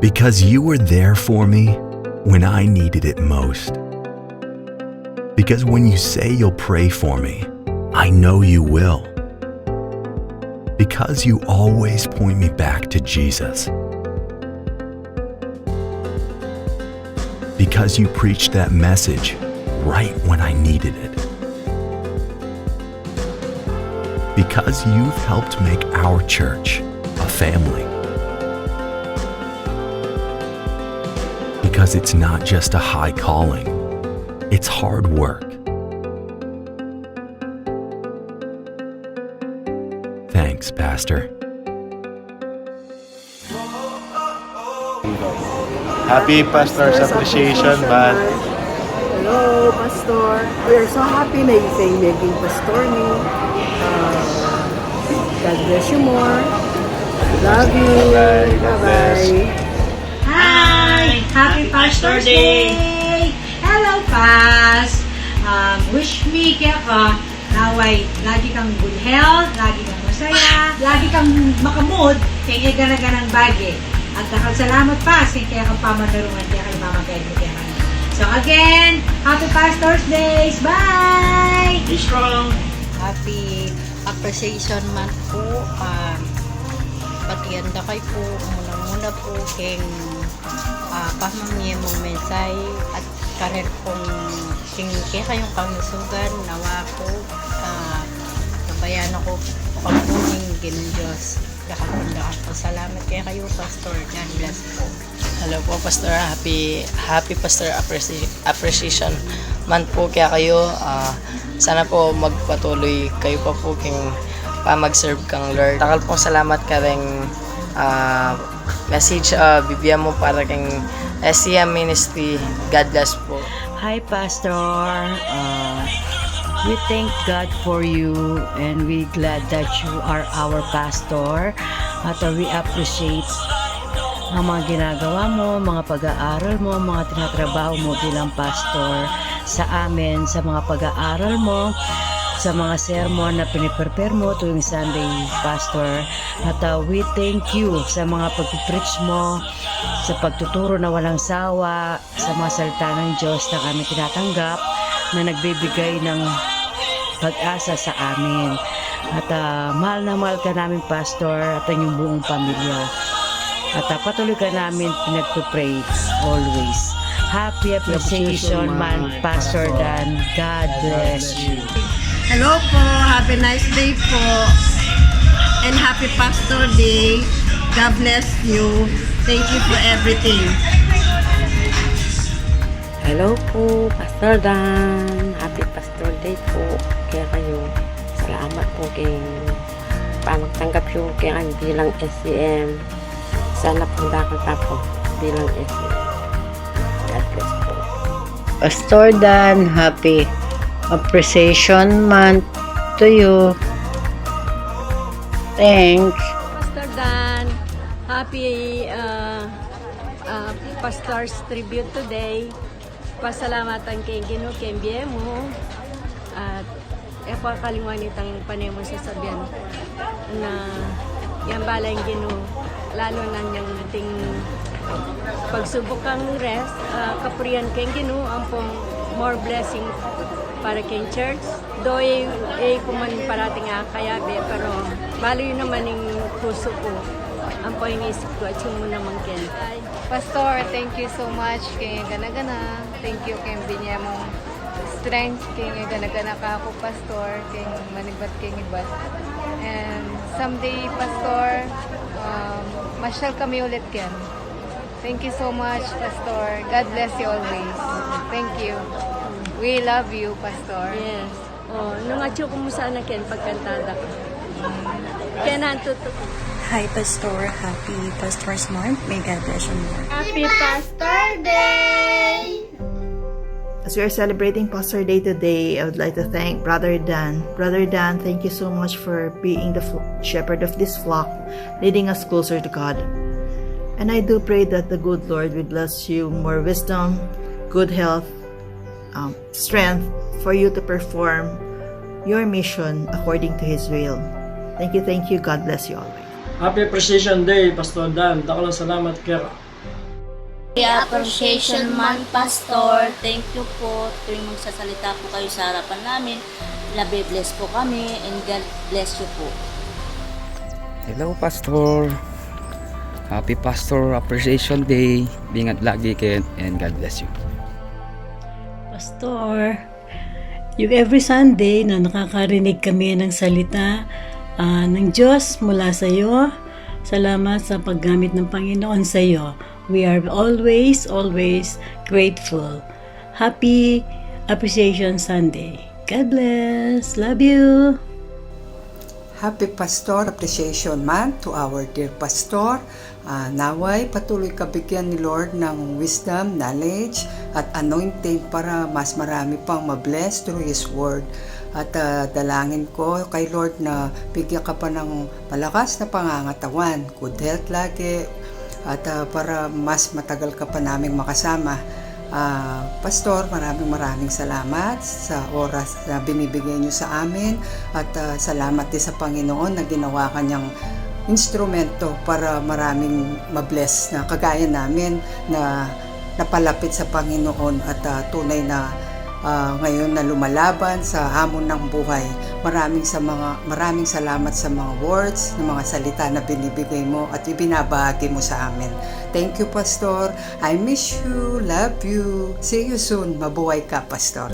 Because you were there for me when I needed it most. Because when you say you'll pray for me, I know you will. Because you always point me back to Jesus. Because you preached that message right when I needed it. Because you've helped make our church a family. Because it's not just a high calling, it's hard work. Thanks, Pastor. Happy Pastor's Appreciation Month. Hello, Pastor. We are so happy na kayo naging pastor ni. God bless you more. Love you. Bye. God bless. Bye-bye. Hi! Happy Pastor's Day! Hello, Pas! Wish me kaya ka naway lagi kang good health, lagi kang masaya, lagi kang makamod, kaya gana-ganang bagay. At salamat pa kaya kang pamadarungan kaya kay Mama Pedro kaya ka. So again, Happy Pastor's Days! Bye! Be strong. Happy Appreciation Month po. Patianda kay po, muna po king pamamiyay mong mensay at karir kong kaya kayong kamusugan nawa po nabayan ako pagpuning Ginong Diyos kakapundaan po. Salamat kaya kayo, Pastor. God bless po. Hello po, Pastor. Happy Pastor Appreciation Month po kaya kayo. Sana po magpatuloy kayo pa po king mag-serve kang Lord. Takal pong salamat ka ring message bibigyan mo para king SCM Ministry. God bless po. Hi, Pastor. We thank God for you and we glad that you are our pastor. At we appreciate ang mga ginagawa mo, mga pag-aaral mo, mga tinatrabaho mo bilang pastor sa amin, sa mga pag-aaral mo, sa mga sermon na piniprepare mo tuwing Sunday, Pastor. At we thank you sa mga pag-preach mo, sa pagtuturo na walang sawa, sa mga salita ng Diyos na kami tinatanggap, na nagbibigay ng pag-asa sa amin. At mahal na mahal ka namin, Pastor, at ang iyong buong pamilya. At patuloy ka namin pinagpipray always. Happy Appreciation Month, Pastor Dan. God bless you. Hello po. Happy nice day po. And happy Pastor Day. God bless you. Thank you for everything. Hello po, Pastor Dan. Happy Pastor Day po. Kaya kayo, salamat po kay pamagtanggap yung kaya bilang SCM. Sana po dakita po bilang SCM. God bless po. Pastor Dan, Happy Appreciation Month to you. Thanks. Pastor Dan, happy Pastor's Tribute today. Pasalamatan kay Ginoo kay mo at epakaliwan itang panemo sa sabihan na yan balay Ginoo lalo na niyang ting pagsubok kang rest kapurian kay Ginoo ampong more blessing para kay church doy kuman parating kayabe pero bali naman yung puso ko ang po inisip ko at yung muna mangkin. Pastor, thank you so much kay gana-gana. Thank you kay binya mo strength kay gana-gana ka ako, Pastor, kay manibat kay ibat. And someday, Pastor, masyal kami ulit yan. Thank you so much, Pastor. God bless you always. Thank you. We love you, Pastor. Yes. Oh, nung atyo ko mo sana ken pagkantada ka. Kaya nantuto. Hi, Pastor. Happy Pastor's Month. May God bless you more. Happy Pastor Day! As we are celebrating Pastor Day today, I would like to thank Brother Dan. Brother Dan, thank you so much for being the shepherd of this flock, leading us closer to God. And I do pray that the good Lord will bless you more wisdom, good health, strength for you to perform your mission according to His will. Thank you. God bless you always. Happy Appreciation Day, Pastor Dan. Dako lang salamat kaya Appreciation Month, Pastor. Thank you po. Tuwing magsasalita po kayo sa harapan namin, bless po kami, and God bless you po. Hello, Pastor. Happy Pastor Appreciation Day. Ingat lagi kayo and God bless you. Pastor, yung every Sunday na nakakarinig kami ng salita ng Diyos mula sa iyo, salamat sa paggamit ng Panginoon sa iyo. We are always grateful. Happy Appreciation Sunday. God bless. Love you. Happy Pastor Appreciation Month to our dear Pastor. Naway patuloy ka bigyan ni Lord ng wisdom, knowledge, at anointing para mas marami pang mabless through His Word. At dalangin ko kay Lord na bigyan ka pa ng malakas na pangangatawan, good health lagi, at para mas matagal ka pa naming makasama. Pastor, maraming salamat sa oras na binibigay niyo sa amin, at salamat din sa Panginoon na ginawa kanyang instrumento para maraming mabless na kagaya namin na napalapit sa Panginoon at tunay na ngayon na lumalaban sa hamon ng buhay. Maraming salamat sa mga words, ng mga salita na binibigay mo at ibinabahagi mo sa amin. Thank you, Pastor. I miss you, love you. See you soon. Mabuhay ka, Pastor.